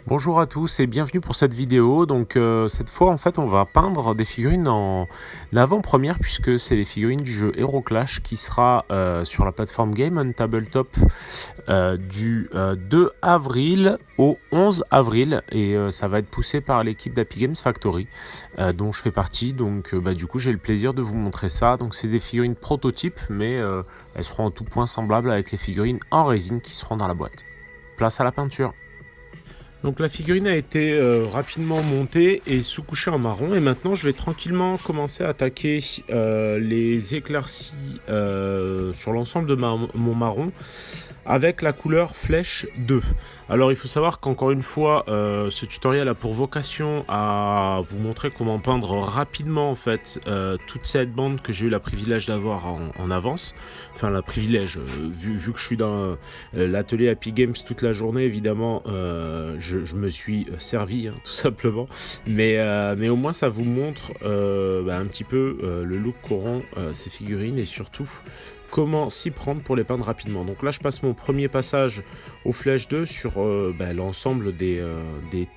Bonjour à tous et bienvenue pour cette vidéo. Donc cette fois en fait on va peindre des figurines en avant-première puisque c'est les figurines du jeu Hero Clash qui sera sur la plateforme Game on Tabletop du 2 avril au 11 avril et ça va être poussé par l'équipe d'Happy Games Factory dont je fais partie. Donc du coup j'ai le plaisir de vous montrer ça. Donc c'est des figurines prototypes mais elles seront en tout point semblables avec les figurines en résine qui seront dans la boîte. Place à la peinture. Donc la figurine a été rapidement montée et sous-couchée en marron et maintenant je vais tranquillement commencer à attaquer les éclaircies sur l'ensemble de mon marron avec la couleur flèche 2. Alors il faut savoir qu'encore une fois ce tutoriel a pour vocation à vous montrer comment peindre rapidement en fait toute cette bande que j'ai eu la privilège d'avoir en avance. Enfin la privilège, vu que je suis dans l'atelier Happy Games toute la journée évidemment je me suis servi tout simplement, mais au moins ça vous montre un petit peu le look qu'auront ces figurines et surtout comment s'y prendre pour les peindre rapidement. Donc là je passe mon premier passage aux flèches 2 sur l'ensemble des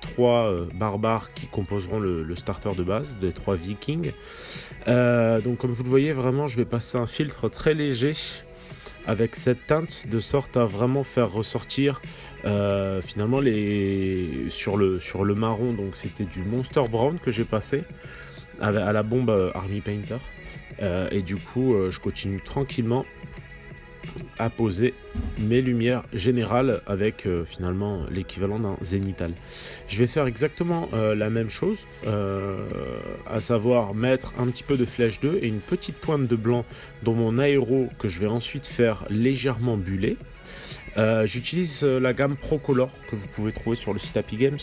3 barbares qui composeront le starter de base, des 3 vikings. Donc comme vous le voyez vraiment je vais passer un filtre très léger avec cette teinte de sorte à vraiment faire ressortir finalement sur le marron. Donc c'était du Monster Brown que j'ai passé à la bombe Army Painter et du coup je continue tranquillement à poser mes lumières générales avec finalement l'équivalent d'un zénithal. Je vais faire exactement la même chose, à savoir mettre un petit peu de flèche 2 et une petite pointe de blanc dans mon aéro que je vais ensuite faire légèrement buller. J'utilise la gamme Procolor que vous pouvez trouver sur le site Happy Games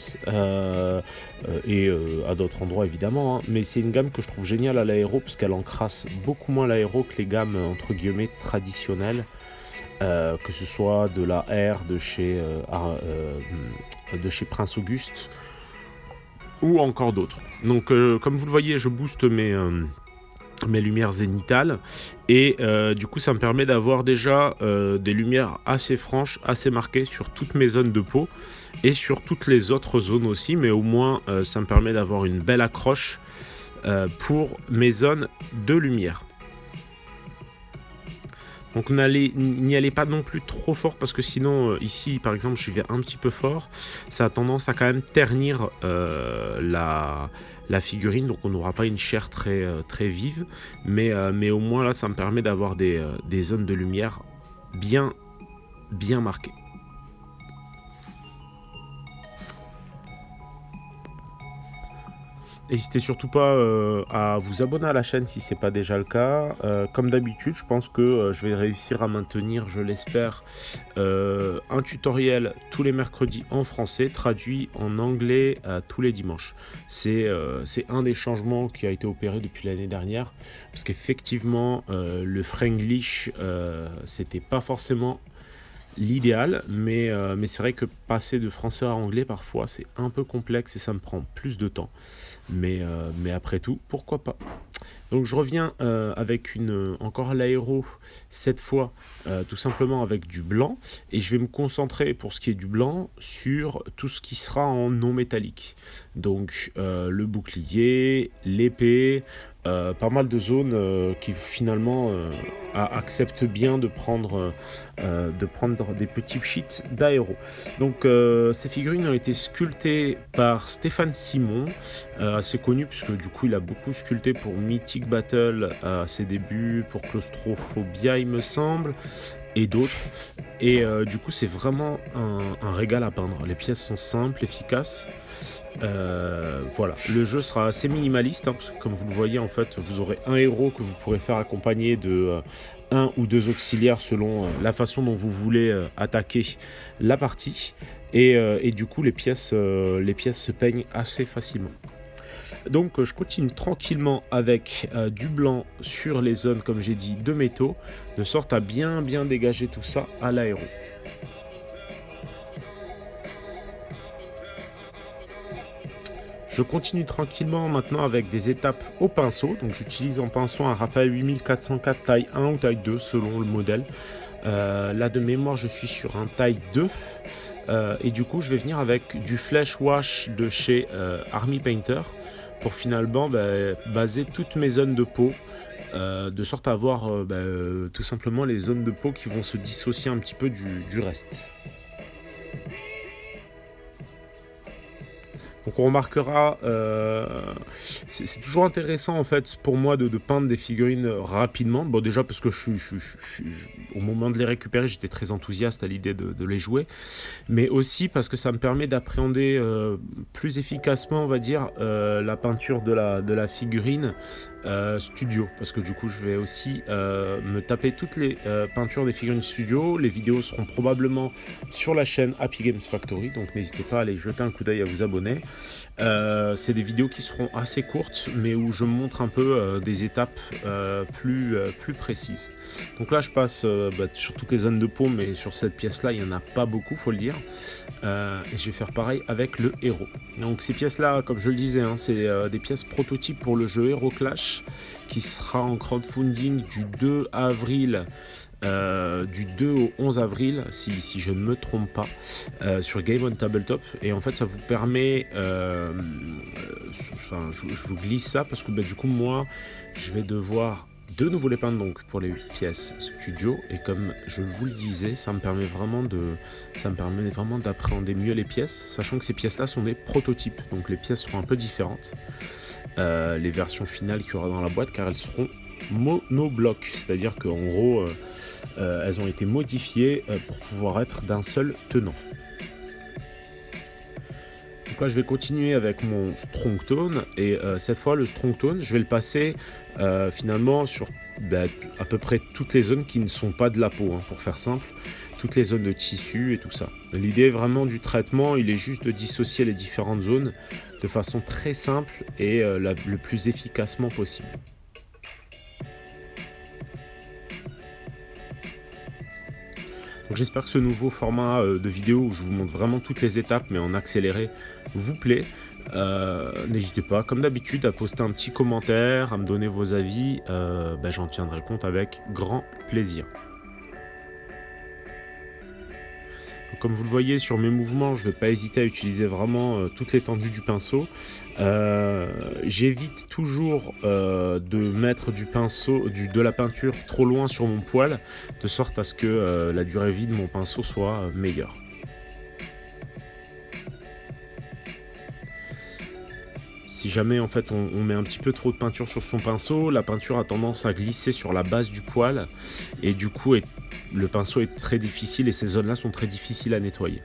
et à d'autres endroits évidemment, hein. Mais c'est une gamme que je trouve géniale à l'aéro parce qu'elle encrasse beaucoup moins l'aéro que les gammes entre guillemets traditionnelles, que ce soit de la R de chez Prince Auguste ou encore d'autres. Donc comme vous le voyez je booste mes lumières zénithales et du coup ça me permet d'avoir déjà des lumières assez franches, assez marquées sur toutes mes zones de peau et sur toutes les autres zones aussi, mais au moins ça me permet d'avoir une belle accroche pour mes zones de lumière. Donc n'y allez pas non plus trop fort parce que sinon ici par exemple je vais un petit peu fort, ça a tendance à quand même ternir la figurine, donc on n'aura pas une chair très vive, mais au moins là ça me permet d'avoir des zones de lumière bien marquées. N'hésitez surtout pas à vous abonner à la chaîne si ce n'est pas déjà le cas. Comme d'habitude, je pense que je vais réussir à maintenir, je l'espère, un tutoriel tous les mercredis en français, traduit en anglais tous les dimanches. C'est un des changements qui a été opéré depuis l'année dernière, parce qu'effectivement, le Franglish, c'était pas forcément l'idéal, mais c'est vrai que passer de français à anglais parfois c'est un peu complexe et ça me prend plus de temps, mais après tout pourquoi pas. Donc je reviens avec encore l'aéro cette fois, tout simplement avec du blanc, et je vais me concentrer pour ce qui est du blanc sur tout ce qui sera en non métallique, donc le bouclier, l'épée, pas mal de zones qui finalement acceptent bien de prendre des petits sheets d'aéro. Donc ces figurines ont été sculptées par Stéphane Simon, assez connu puisque du coup il a beaucoup sculpté pour Mythic Battle à ses débuts, pour Claustrophobia il me semble, et d'autres. Et du coup c'est vraiment un régal à peindre. Les pièces sont simples, efficaces. Voilà, le jeu sera assez minimaliste, parce que comme vous le voyez en fait vous aurez un héros que vous pourrez faire accompagner de 1 ou 2 auxiliaires selon la façon dont vous voulez attaquer la partie, et du coup les pièces se peignent assez facilement. Donc je continue tranquillement avec du blanc sur les zones, comme j'ai dit, de métaux, de sorte à bien dégager tout ça à l'aéro. Je continue tranquillement maintenant avec des étapes au pinceau. Donc j'utilise en pinceau un Raphaël 8404 taille 1 ou taille 2 selon le modèle. Là de mémoire je suis sur un taille 2. Et du coup, je vais venir avec du Flesh Wash de chez Army Painter pour finalement baser toutes mes zones de peau, de sorte à avoir tout simplement les zones de peau qui vont se dissocier un petit peu du reste. Donc on remarquera, c'est toujours intéressant en fait pour moi de peindre des figurines rapidement. Bon, déjà parce que au moment de les récupérer, j'étais très enthousiaste à l'idée de les jouer, mais aussi parce que ça me permet d'appréhender plus efficacement, on va dire, la peinture de la figurine studio, parce que du coup je vais aussi me taper toutes les peintures des figurines studio. Les vidéos seront probablement sur la chaîne Happy Games Factory, donc n'hésitez pas à aller jeter un coup d'œil, à vous abonner. C'est des vidéos qui seront assez courtes, mais où je montre un peu des étapes plus précises. Donc là je passe sur toutes les zones de peau, mais sur cette pièce là il n'y en a pas beaucoup, faut le dire. Et je vais faire pareil avec le héros. Donc ces pièces là, comme je le disais, hein, c'est des pièces prototypes pour le jeu Hero Clash, qui sera en crowdfunding du 2 avril du 2 au 11 avril, si je ne me trompe pas, sur Game on Tabletop. Et en fait ça vous permet, je vous glisse ça parce que du coup moi je vais devoir de nouveau les peindre donc pour les pièces studio, et comme je vous le disais, ça me permet vraiment d'appréhender mieux les pièces, sachant que ces pièces là sont des prototypes, donc les pièces seront un peu différentes, les versions finales qu'il y aura dans la boîte, car elles seront monoblocs, c'est-à-dire qu'en gros elles ont été modifiées pour pouvoir être d'un seul tenant. Donc là je vais continuer avec mon Strong Tone, et cette fois le Strong Tone je vais le passer finalement sur à peu près toutes les zones qui ne sont pas de la peau, hein, pour faire simple, toutes les zones de tissu et tout ça. L'idée vraiment du traitement, il est juste de dissocier les différentes zones de façon très simple et le plus efficacement possible. Donc j'espère que ce nouveau format de vidéo où je vous montre vraiment toutes les étapes mais en accéléré vous plaît. N'hésitez pas, comme d'habitude, à poster un petit commentaire, à me donner vos avis, j'en tiendrai compte avec grand plaisir. Donc, comme vous le voyez sur mes mouvements, je ne vais pas hésiter à utiliser vraiment toute l'étendue du pinceau. J'évite toujours de mettre de la peinture trop loin sur mon poil, de sorte à ce que la durée vie de mon pinceau soit meilleure. Si jamais en fait on met un petit peu trop de peinture sur son pinceau, la peinture a tendance à glisser sur la base du poil, et du coup le pinceau est très difficile, et ces zones-là sont très difficiles à nettoyer.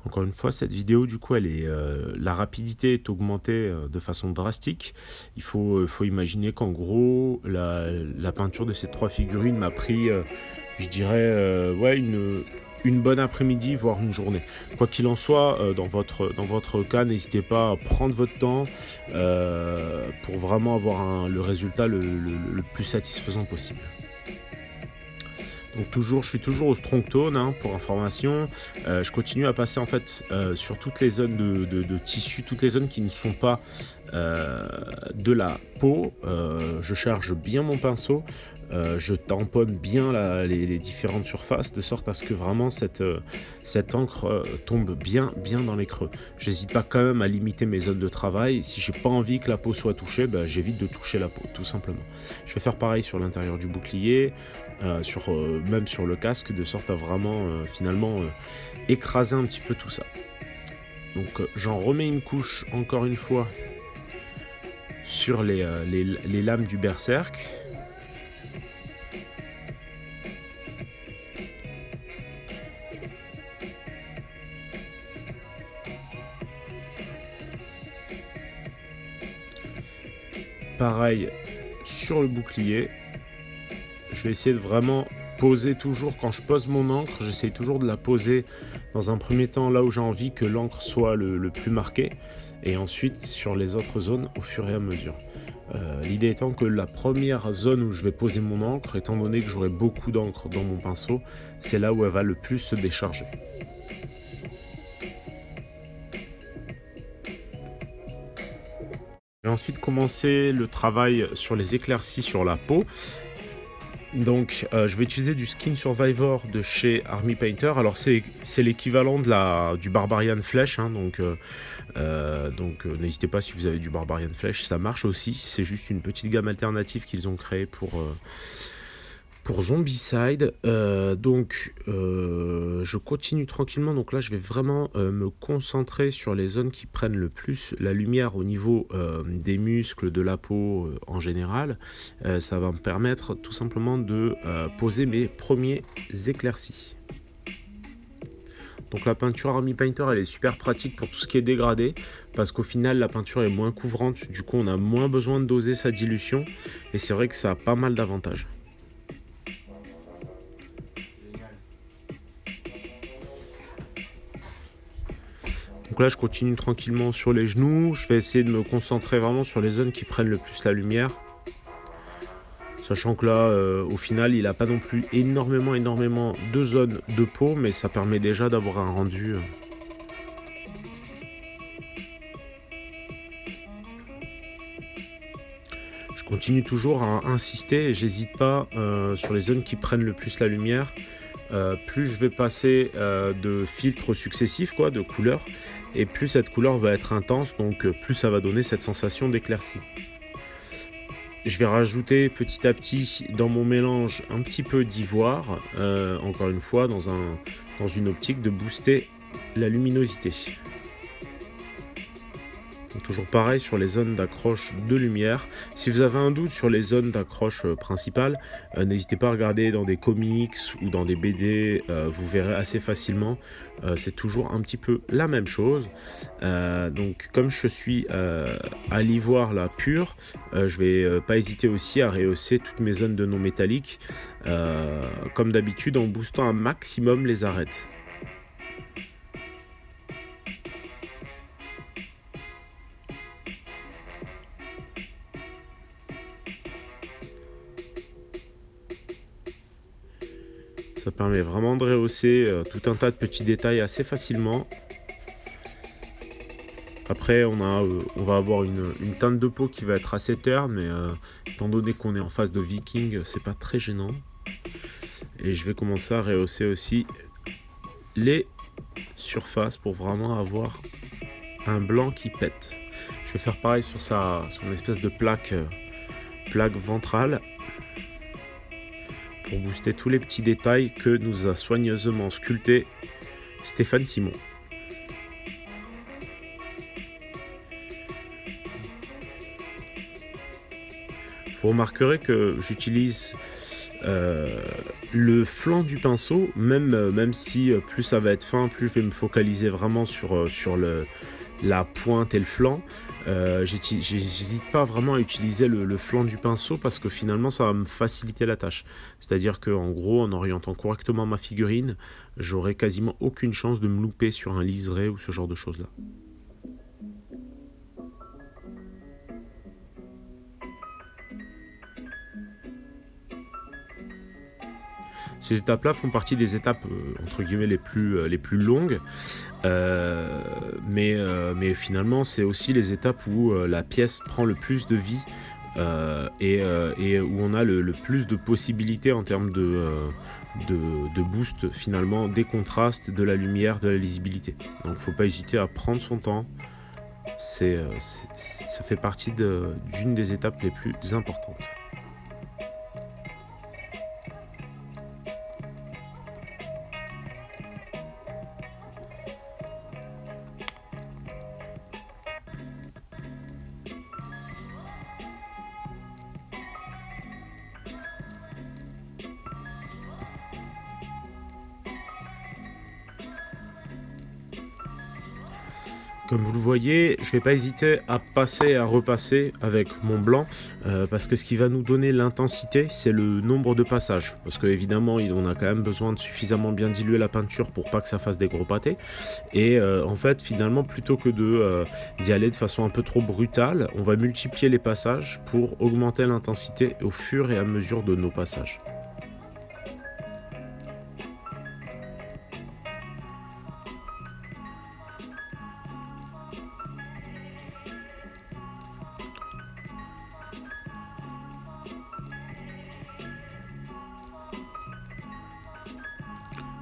Encore une fois, cette vidéo, du coup, la rapidité est augmentée de façon drastique. Il faut imaginer qu'en gros, la peinture de ces 3 figurines m'a pris, je dirais, une bonne après-midi, voire une journée. Quoi qu'il en soit, dans votre cas, n'hésitez pas à prendre votre temps pour vraiment avoir le résultat le plus satisfaisant possible. Donc je suis toujours au Strong Tone, hein, pour information. Je continue à passer en fait sur toutes les zones de tissu, toutes les zones qui ne sont pas de la peau. Je charge bien mon pinceau, je tamponne bien les différentes surfaces, de sorte à ce que vraiment cette encre tombe bien dans les creux. J'hésite pas quand même à limiter mes zones de travail. Si j'ai pas envie que la peau soit touchée, j'évite de toucher la peau, tout simplement. Je vais faire pareil sur l'intérieur du bouclier, même sur le casque, de sorte à vraiment finalement écraser un petit peu tout ça. Donc j'en remets une couche encore une fois sur les lames du berserk. Pareil sur le bouclier. Je vais essayer de vraiment poser toujours, quand je pose mon encre, j'essaie toujours de la poser Dans un premier temps, là où j'ai envie que l'encre soit le plus marqué, et ensuite sur les autres zones au fur et à mesure. L'idée étant que la première zone où je vais poser mon encre, étant donné que j'aurai beaucoup d'encre dans mon pinceau, c'est là où elle va le plus se décharger. Je vais ensuite commencer le travail sur les éclaircies sur la peau. Donc je vais utiliser du Skin Survivor de chez Army Painter. Alors c'est l'équivalent du Barbarian Flesh, hein, donc n'hésitez pas si vous avez du Barbarian Flesh, ça marche aussi. C'est juste une petite gamme alternative qu'ils ont créée pour Zombicide. Je continue tranquillement. Donc là je vais vraiment me concentrer sur les zones qui prennent le plus la lumière au niveau des muscles, de la peau en général. Ça va me permettre tout simplement de poser mes premiers éclaircies. Donc la peinture Army Painter, elle est super pratique pour tout ce qui est dégradé, parce qu'au final la peinture est moins couvrante, du coup on a moins besoin de doser sa dilution, et c'est vrai que ça a pas mal d'avantages. Donc là je continue tranquillement sur les genoux, je vais essayer de me concentrer vraiment sur les zones qui prennent le plus la lumière. Sachant que là, au final, il n'a pas non plus énormément de zones de peau, mais ça permet déjà d'avoir un rendu. Je continue toujours à insister et j'hésite pas sur les zones qui prennent le plus la lumière. Plus je vais passer de filtres successifs, de couleurs, et plus cette couleur va être intense, donc plus ça va donner cette sensation d'éclaircie. Je vais rajouter petit à petit dans mon mélange un petit peu d'ivoire, encore une fois dans une optique de booster la luminosité. Donc toujours pareil sur les zones d'accroche de lumière. Si vous avez un doute sur les zones d'accroche principales, n'hésitez pas à regarder dans des comics ou dans des BD, vous verrez assez facilement. C'est toujours un petit peu la même chose. Donc comme je suis à l'ivoire là pur, je vais pas hésiter aussi à rehausser toutes mes zones de non métalliques, comme d'habitude en boostant un maximum les arêtes. Ça permet vraiment de rehausser tout un tas de petits détails assez facilement. Après, on va avoir une teinte de peau qui va être assez terne, mais étant donné qu'on est en phase de viking, c'est pas très gênant. Et je vais commencer à rehausser aussi les surfaces pour vraiment avoir un blanc qui pète. Je vais faire pareil sur son espèce de plaque ventrale, pour booster tous les petits détails que nous a soigneusement sculpté Stéphane Simon. Vous remarquerez que j'utilise le flanc du pinceau, même si plus ça va être fin, plus je vais me focaliser vraiment sur la pointe et le flanc. J'hésite pas vraiment à utiliser le flanc du pinceau, parce que finalement ça va me faciliter la tâche. C'est-à-dire qu'en gros, en orientant correctement ma figurine, j'aurai quasiment aucune chance de me louper sur un liseré ou ce genre de choses là. Ces étapes-là font partie des étapes entre guillemets les plus longues, mais finalement c'est aussi les étapes où la pièce prend le plus de vie, et où on a le plus de possibilités en termes de boost finalement, des contrastes, de la lumière, de la lisibilité. Donc faut pas hésiter à prendre son temps. Ça fait partie d'une des étapes les plus importantes. Comme vous le voyez, je ne vais pas hésiter à passer et à repasser avec mon blanc parce que ce qui va nous donner l'intensité, c'est le nombre de passages. Parce qu'évidemment, on a quand même besoin de suffisamment bien diluer la peinture pour pas que ça fasse des gros pâtés. Et en fait, finalement, plutôt que d'y aller de façon un peu trop brutale, on va multiplier les passages pour augmenter l'intensité au fur et à mesure de nos passages.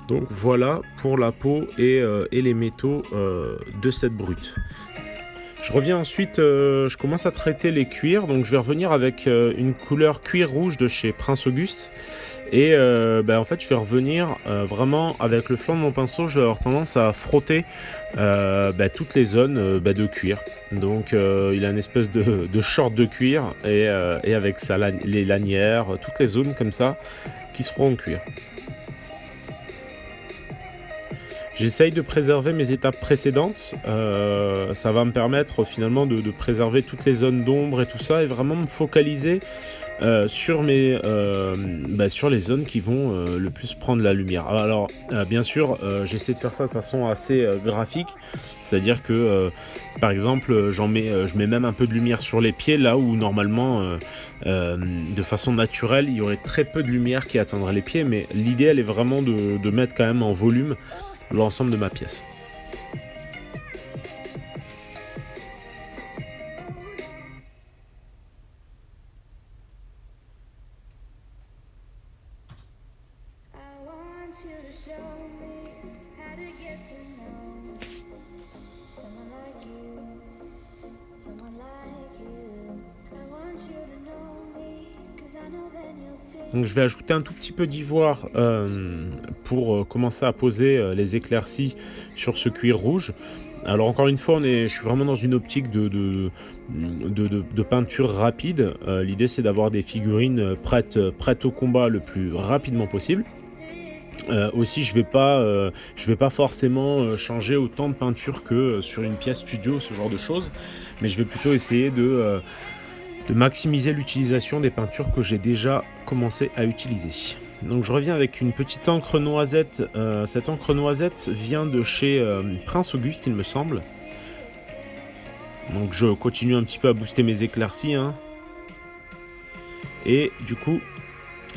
Donc voilà pour la peau et les métaux de cette brute. Je reviens ensuite, je commence à traiter les cuirs, donc je vais revenir avec une couleur cuir rouge de chez Prince Auguste. Et en fait je vais revenir vraiment avec le flanc de mon pinceau, je vais avoir tendance à frotter toutes les zones de cuir. Donc il a une espèce de short de cuir et avec ça les lanières, toutes les zones comme ça qui seront en cuir. J'essaye de préserver mes étapes précédentes, ça va me permettre finalement de préserver toutes les zones d'ombre et tout ça et vraiment me focaliser sur les zones qui vont le plus prendre la lumière. Alors bien sûr, j'essaie de faire ça de façon assez graphique, c'est-à-dire que par exemple je mets même un peu de lumière sur les pieds là où normalement de façon naturelle il y aurait très peu de lumière qui atteindrait les pieds, mais l'idée elle est vraiment de mettre quand même en volume l'ensemble de ma pièce. Donc je vais ajouter un tout petit peu d'ivoire pour commencer à poser les éclaircies sur ce cuir rouge. Alors encore une fois, je suis vraiment dans une optique de peinture rapide. L'idée c'est d'avoir des figurines prêtes au combat le plus rapidement possible. Aussi, je vais pas forcément changer autant de peinture que sur une pièce studio, ce genre de choses, mais je vais plutôt essayer de maximiser l'utilisation des peintures que j'ai déjà commencé à utiliser. Donc je reviens avec une petite encre noisette. Cette encre noisette vient de chez Prince Auguste, il me semble. Donc je continue un petit peu à booster mes éclaircies. Et du coup,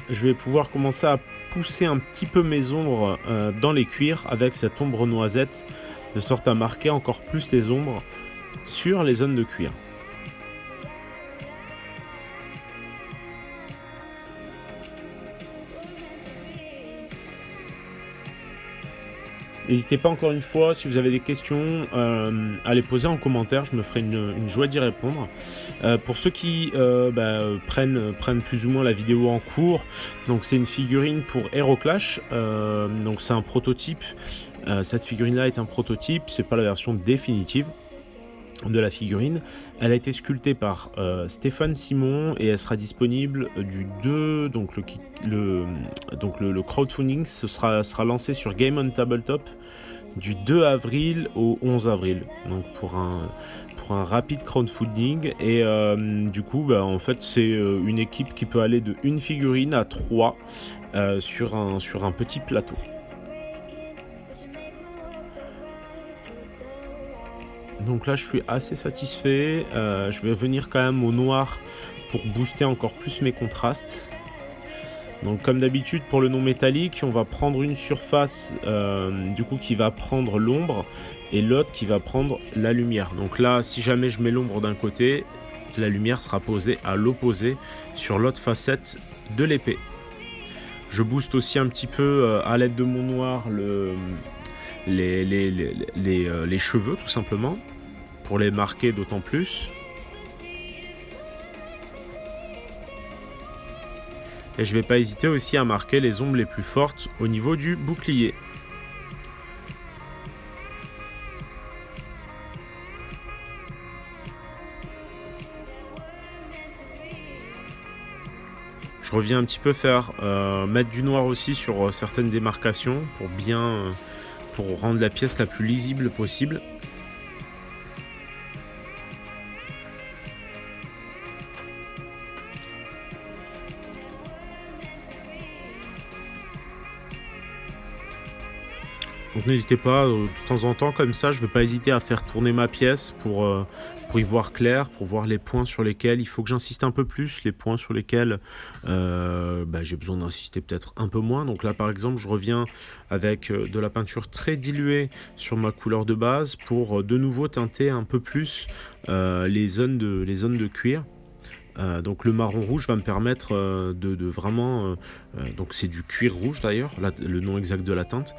je vais pouvoir commencer à pousser un petit peu mes ombres dans les cuirs avec cette ombre noisette, de sorte à marquer encore plus les ombres sur les zones de cuir. N'hésitez pas encore une fois, si vous avez des questions, à les poser en commentaire, je me ferai une joie d'y répondre. Pour ceux qui prennent plus ou moins la vidéo en cours, donc c'est une figurine pour HeroClash, donc c'est un prototype. Cette figurine-là est un prototype, c'est pas la version définitive de la figurine. Elle a été sculptée par Stéphane Simon et elle sera disponible du 2, donc le crowdfunding sera lancé sur Game on Tabletop du 2 avril au 11 avril, donc pour un rapide crowdfunding. Et du coup en fait c'est une équipe qui peut aller de une figurine à 3 sur un petit plateau. Donc là je suis assez satisfait, je vais venir quand même au noir pour booster encore plus mes contrastes. Donc comme d'habitude pour le non métallique, on va prendre une surface du coup qui va prendre l'ombre et l'autre qui va prendre la lumière. Donc là si jamais je mets l'ombre d'un côté, la lumière sera posée à l'opposé sur l'autre facette de l'épée. Je booste aussi un petit peu à l'aide de mon noir les cheveux tout simplement, pour les marquer d'autant plus. Et je ne vais pas hésiter aussi à marquer les ombres les plus fortes au niveau du bouclier. Je reviens un petit peu mettre du noir aussi sur certaines démarcations pour rendre la pièce la plus lisible possible. Donc n'hésitez pas, de temps en temps comme ça, je ne vais pas hésiter à faire tourner ma pièce pour y voir clair, pour voir les points sur lesquels il faut que j'insiste un peu plus, les points sur lesquels j'ai besoin d'insister peut-être un peu moins. Donc là par exemple, je reviens avec de la peinture très diluée sur ma couleur de base pour de nouveau teinter un peu plus les zones de cuir. Donc le marron rouge va me permettre de vraiment, donc c'est du cuir rouge d'ailleurs, le nom exact de la teinte,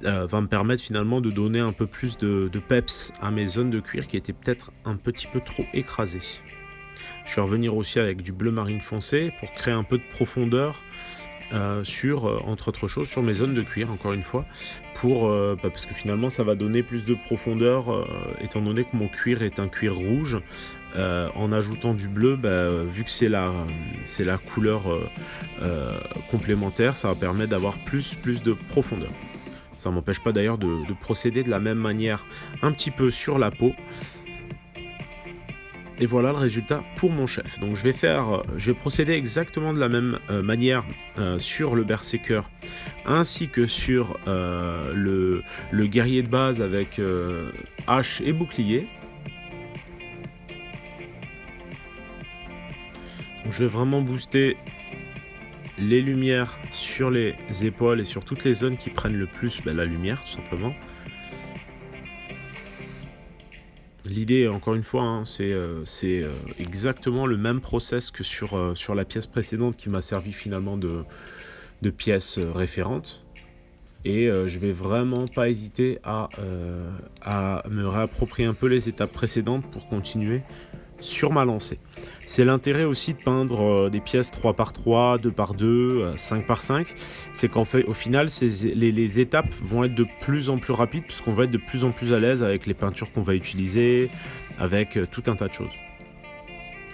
va me permettre finalement de donner un peu plus de peps à mes zones de cuir qui étaient peut-être un petit peu trop écrasées. Je vais revenir aussi avec du bleu marine foncé pour créer un peu de profondeur entre autres choses, sur mes zones de cuir, encore une fois, parce que finalement ça va donner plus de profondeur, étant donné que mon cuir est un cuir rouge. En ajoutant du bleu, vu que c'est la couleur complémentaire, ça va permettre d'avoir plus de profondeur. Ça ne m'empêche pas d'ailleurs de procéder de la même manière un petit peu sur la peau. Et voilà le résultat pour mon chef. Donc je vais procéder exactement de la même manière sur le berserker ainsi que sur le guerrier de base avec hache et bouclier. Donc je vais vraiment booster les lumières sur les épaules et sur toutes les zones qui prennent le plus la lumière tout simplement. L'idée, encore une fois, c'est exactement le même process que sur la pièce précédente qui m'a servi finalement de pièce référente. Et je vais vraiment pas hésiter à me réapproprier un peu les étapes précédentes pour continuer sur ma lancée. C'est l'intérêt aussi de peindre des pièces 3x3, 2x2, 5x5, c'est qu'en fait, au final, les étapes vont être de plus en plus rapides puisqu'on va être de plus en plus à l'aise avec les peintures qu'on va utiliser, avec tout un tas de choses.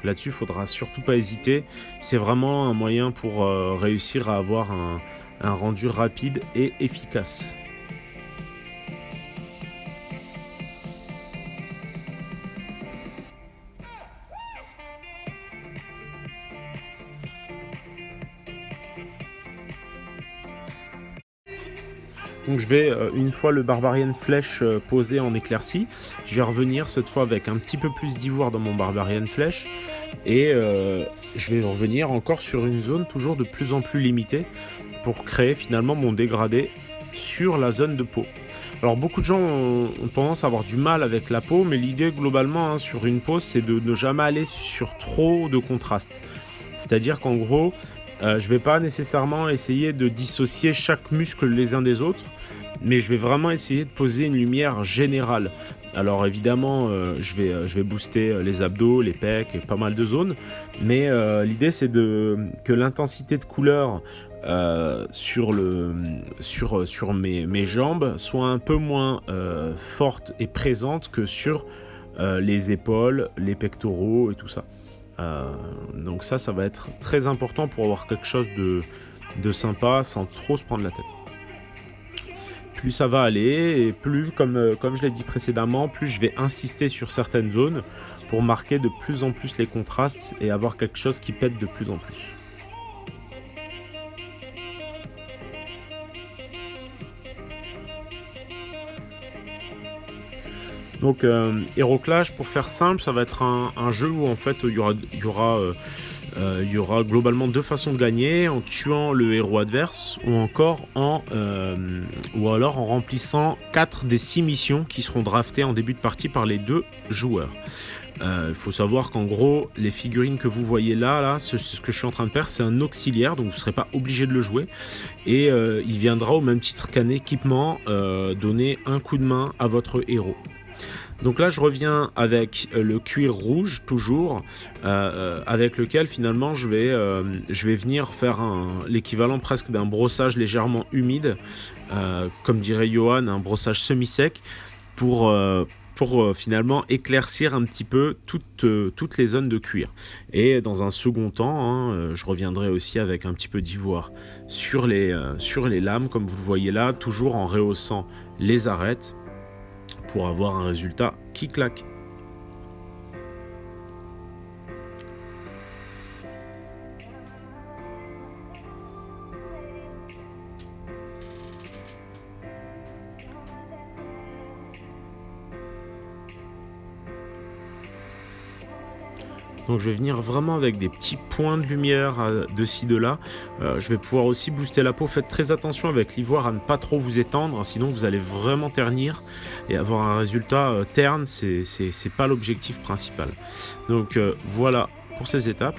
Là-dessus, il faudra surtout pas hésiter, c'est vraiment un moyen pour réussir à avoir un rendu rapide et efficace. Donc je vais, une fois le Barbarian Flèche posé en éclaircie, je vais revenir cette fois avec un petit peu plus d'ivoire dans mon Barbarian Flèche et je vais revenir encore sur une zone toujours de plus en plus limitée pour créer finalement mon dégradé sur la zone de peau. Alors beaucoup de gens ont tendance à avoir du mal avec la peau, mais l'idée globalement sur une peau, c'est de ne jamais aller sur trop de contraste. C'est-à-dire qu'en gros, je vais pas nécessairement essayer de dissocier chaque muscle les uns des autres, mais je vais vraiment essayer de poser une lumière générale. Alors évidemment, je vais booster les abdos, les pecs et pas mal de zones, mais l'idée c'est que l'intensité de couleur sur mes jambes soit un peu moins forte et présente que sur les épaules, les pectoraux et tout ça. Donc ça va être très important pour avoir quelque chose de sympa sans trop se prendre la tête. Plus ça va aller et plus, comme je l'ai dit précédemment, plus je vais insister sur certaines zones pour marquer de plus en plus les contrastes et avoir quelque chose qui pète de plus en plus. Donc HeroClash, pour faire simple, ça va être un jeu où en fait il y aura globalement deux façons de gagner, en tuant le héros adverse ou alors en remplissant 4 des 6 missions qui seront draftées en début de partie par les deux joueurs. Il faut savoir qu'en gros, les figurines que vous voyez là ce que je suis en train de faire, c'est un auxiliaire, donc vous ne serez pas obligé de le jouer. Et il viendra au même titre qu'un équipement donner un coup de main à votre héros. Donc là, je reviens avec le cuir rouge, toujours, avec lequel finalement je vais venir faire l'équivalent presque d'un brossage légèrement humide, comme dirait Johan, un brossage semi-sec, pour finalement éclaircir un petit peu toutes les zones de cuir. Et dans un second temps, je reviendrai aussi avec un petit peu d'ivoire sur les lames, comme vous le voyez là, toujours en rehaussant les arêtes, pour avoir un résultat qui claque. Donc je vais venir vraiment avec des petits points de lumière de ci, de là. Je vais pouvoir aussi booster la peau. Faites très attention avec l'ivoire à ne pas trop vous étendre, sinon vous allez vraiment ternir et avoir un résultat terne, c'est pas l'objectif principal. Donc voilà pour ces étapes.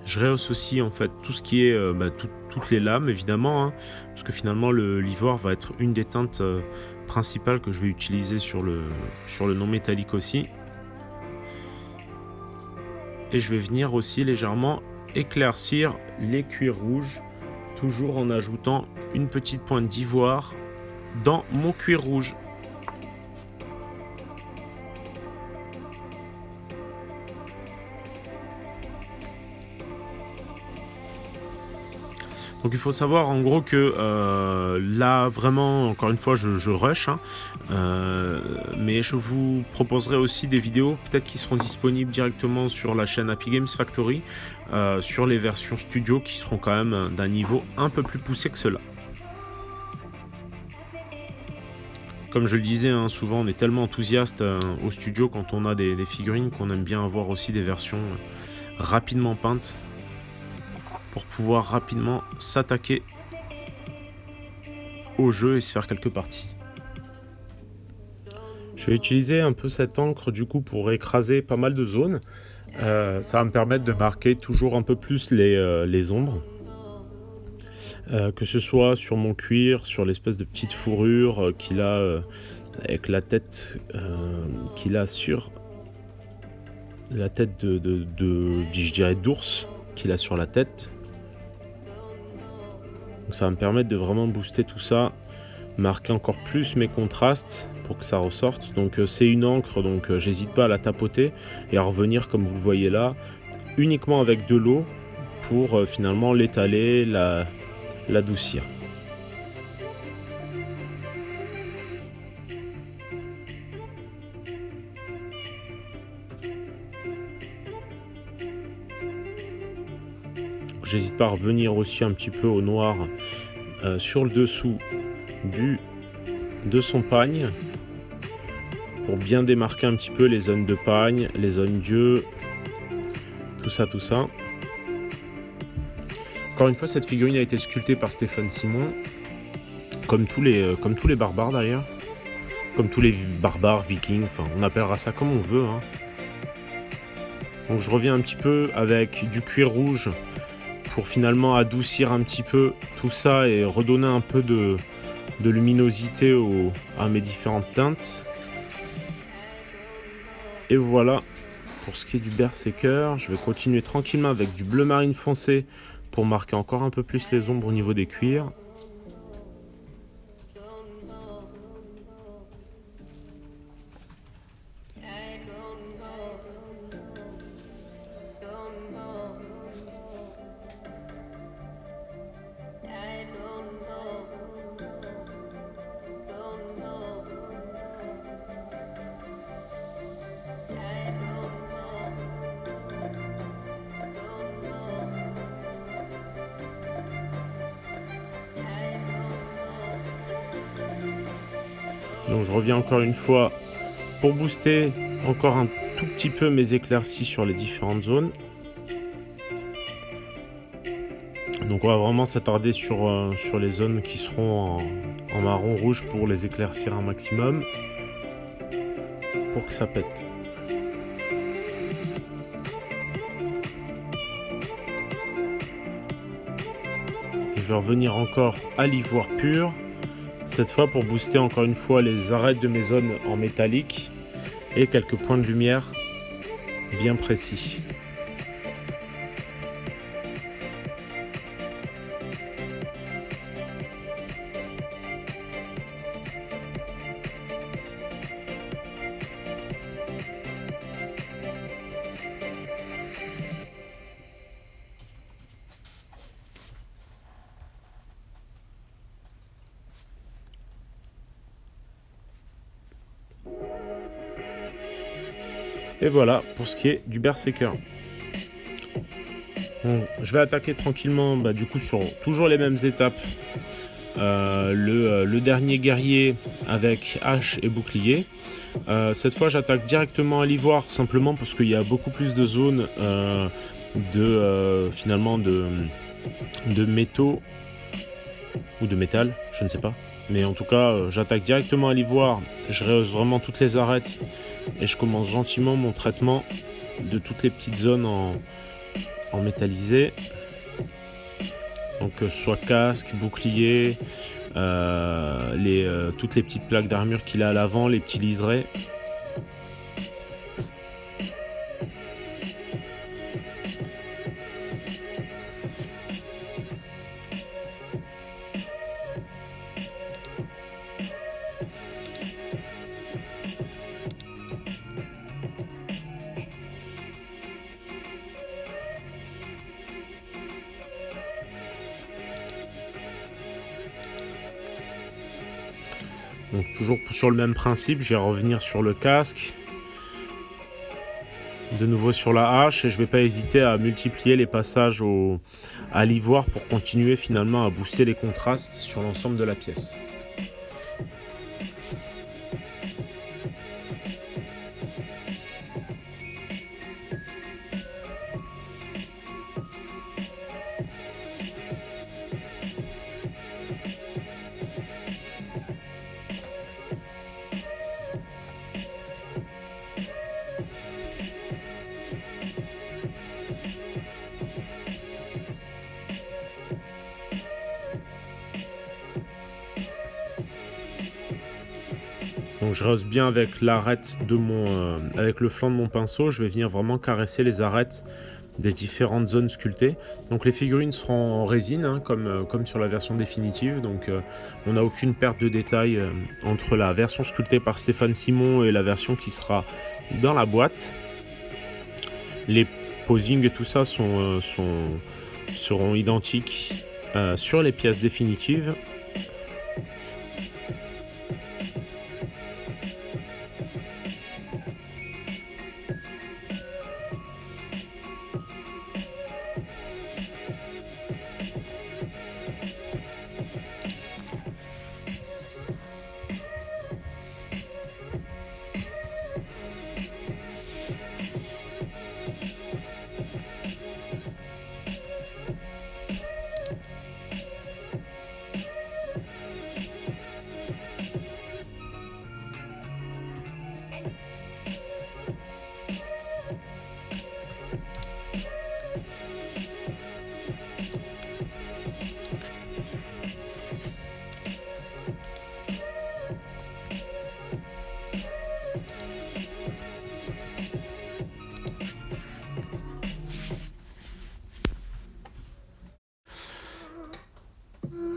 Je rehausse aussi en fait tout ce qui est toutes les lames évidemment, hein, parce que finalement l'ivoire va être une des teintes principales que je vais utiliser sur le non métallique aussi. Et je vais venir aussi légèrement éclaircir les cuirs rouges, toujours en ajoutant une petite pointe d'ivoire dans mon cuir rouge. Donc il faut savoir en gros que là vraiment encore une fois je rush, hein, mais je vous proposerai aussi des vidéos peut-être qui seront disponibles directement sur la chaîne Happy Games Factory sur les versions studio qui seront quand même d'un niveau un peu plus poussé que cela. Comme je le disais, hein, souvent on est tellement enthousiaste au studio quand on a des figurines qu'on aime bien avoir aussi des versions rapidement peintes pour pouvoir rapidement s'attaquer au jeu et se faire quelques parties. Je vais utiliser un peu cette encre du coup pour écraser pas mal de zones. Ça va me permettre de marquer toujours un peu plus les ombres. Que ce soit sur mon cuir, sur l'espèce de petite fourrure qu'il a avec la tête qu'il a sur la tête je dirais d'ours qu'il a sur la tête. Donc ça va me permettre de vraiment booster tout ça, marquer encore plus mes contrastes pour que ça ressorte. Donc c'est une encre, donc j'hésite pas à la tapoter et à revenir comme vous le voyez là, uniquement avec de l'eau pour finalement l'étaler, l'adoucir. J'hésite pas à revenir aussi un petit peu au noir sur le dessous de son pagne pour bien démarquer un petit peu les zones de pagne, les zones d'yeux, tout ça. Encore une fois, cette figurine a été sculptée par Stéphane Simon, comme tous les barbares d'ailleurs, comme tous les barbares, vikings, enfin on appellera ça comme on veut, hein. Donc je reviens un petit peu avec du cuir rouge pour finalement adoucir un petit peu tout ça et redonner un peu de luminosité à mes différentes teintes. Et voilà pour ce qui est du Berserker. Je vais continuer tranquillement avec du bleu marine foncé pour marquer encore un peu plus les ombres au niveau des cuirs. Donc je reviens encore une fois pour booster encore un tout petit peu mes éclaircies sur les différentes zones. Donc on va vraiment s'attarder sur les zones qui seront en marron rouge pour les éclaircir un maximum pour que ça pète. Et je vais revenir encore à l'ivoire pur, cette fois pour booster encore une fois les arêtes de mes zones en métallique et quelques points de lumière bien précis. Et voilà pour ce qui est du Berserker. Bon, je vais attaquer tranquillement du coup sur toujours les mêmes étapes. Le dernier guerrier avec hache et bouclier. Cette fois j'attaque directement à l'ivoire simplement parce qu'il y a beaucoup plus de zones finalement de métaux ou de métal, je ne sais pas. Mais en tout cas j'attaque directement à l'ivoire, je rehausse vraiment toutes les arêtes et je commence gentiment mon traitement de toutes les petites zones en métallisé. Donc soit casque, bouclier, toutes les petites plaques d'armure qu'il a à l'avant, les petits liserés. Donc toujours sur le même principe, je vais revenir sur le casque, de nouveau sur la hache, et je ne vais pas hésiter à multiplier les passages à l'ivoire pour continuer finalement à booster les contrastes sur l'ensemble de la pièce. Donc je rehausse bien avec l'arête avec le flanc de mon pinceau, je vais venir vraiment caresser les arêtes des différentes zones sculptées. Donc les figurines seront en résine, hein, comme sur la version définitive, donc on n'a aucune perte de détail entre la version sculptée par Stéphane Simon et la version qui sera dans la boîte. Les posings et tout ça seront identiques sur les pièces définitives.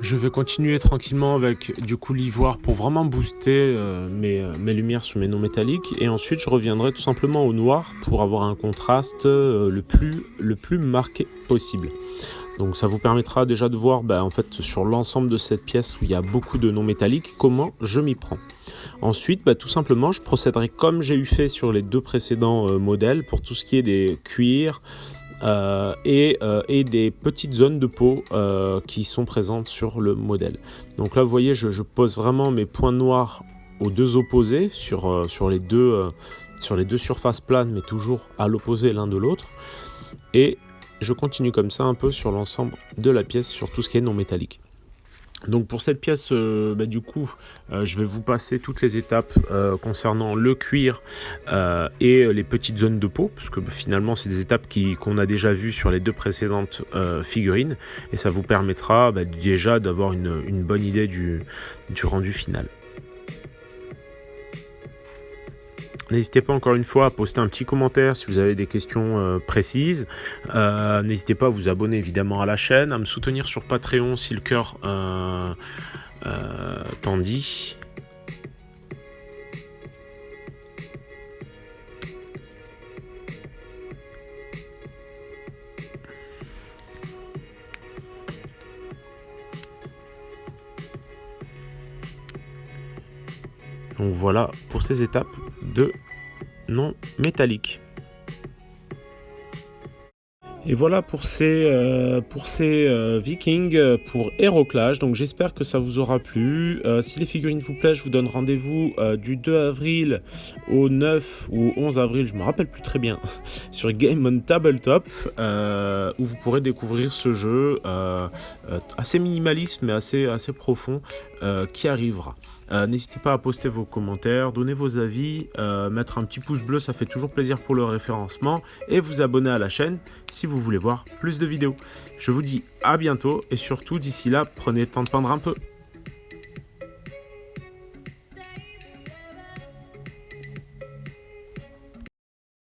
Je vais continuer tranquillement avec du coup l'ivoire pour vraiment booster mes lumières sur mes non métalliques, et ensuite je reviendrai tout simplement au noir pour avoir un contraste le plus marqué possible. Donc ça vous permettra déjà de voir en fait sur l'ensemble de cette pièce où il y a beaucoup de non métalliques comment je m'y prends. Ensuite tout simplement je procéderai comme j'ai eu fait sur les deux précédents modèles pour tout ce qui est des cuirs et des petites zones de peau qui sont présentes sur le modèle. Donc là vous voyez je pose vraiment mes points noirs aux deux opposés sur les deux surfaces planes, mais toujours à l'opposé l'un de l'autre, et je continue comme ça un peu sur l'ensemble de la pièce sur tout ce qui est non métallique. Donc pour cette pièce, je vais vous passer toutes les étapes concernant le cuir et les petites zones de peau, parce que finalement c'est des étapes qu'on a déjà vues sur les deux précédentes figurines, et ça vous permettra déjà d'avoir une bonne idée du rendu final. N'hésitez pas encore une fois à poster un petit commentaire si vous avez des questions précises. N'hésitez pas à vous abonner évidemment à la chaîne, à me soutenir sur Patreon si le cœur t'en dit. Donc voilà pour ces étapes de non métalliques. Et voilà pour ces Vikings pour HeroClash. Donc j'espère que ça vous aura plu. Si les figurines vous plaisent, je vous donne rendez-vous du 2 avril au 9 ou 11 avril, je me rappelle plus très bien, sur Game on Tabletop, où vous pourrez découvrir ce jeu assez minimaliste mais assez profond qui arrivera. N'hésitez pas à poster vos commentaires, donner vos avis, mettre un petit pouce bleu, ça fait toujours plaisir pour le référencement, et vous abonner à la chaîne si vous voulez voir plus de vidéos. Je vous dis à bientôt, et surtout d'ici là, prenez le temps de peindre un peu.